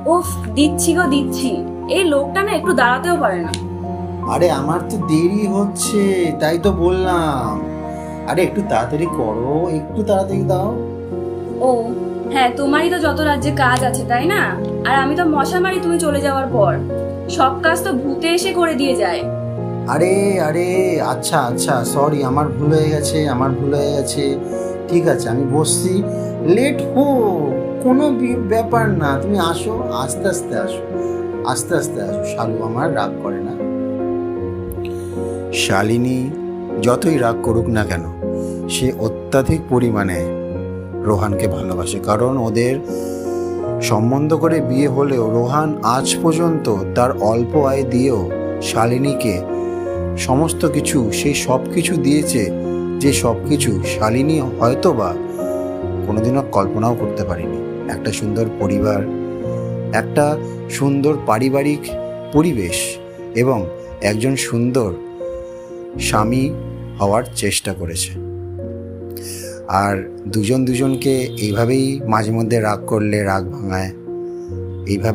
উফ, দিচ্ছি গো দিচ্ছি। এই লোকটা না একটু দাঁড়াতেও পারে না। আরে আমার তো দেরি হচ্ছে, তাই তো বললাম। আরে একটু তাড়াতাড়ি করো, একটু তাড়াতাড়ি দাও। ও হ্যাঁ, তোমারই তো যত রাজ্যে কাজ আছে তাই না? আর আমি তো মশা মারি তুমি চলে যাওয়ার পর। সব কাজ তো ভূতে এসে করে দিয়ে যায়। আরে আরে, আচ্ছা আচ্ছা, সরি, আমার ভুল হয়ে গেছে, আমার ভুল হয়ে গেছে। ঠিক আছে, আমি বসছি। লেট হো, কোনো ব্যাপার না, তুমি আসো, আস্তে আস্তে আসো, আস্তে আস্তে আসো। শালু আমার রাগ করে না। শালিনী যতই রাগ করুক না কেন, সে অত্যাধিক পরিমাণে রোহানকে ভালোবাসে। কারণ ওদের সম্বন্ধ করে বিয়ে হলেও রোহান আজ পর্যন্ত তার অল্প আয় দিয়েও শালিনীকে সমস্ত কিছু, সেই সব কিছু দিয়েছে, যে সব কিছু শালিনী হয়তো বা কোনোদিনও কল্পনাও করতে পারেনি। একটা সুন্দর পরিবার, একটা সুন্দর পারিবারিক পরিবেশ এবং একজন সুন্দর স্বামী হওয়ার চেষ্টা করেছে। আর দুজন দুজনকে এইভাবেই মাঝে মধ্যে রাগ করলে রাগ ভাঙায়, এইভাবে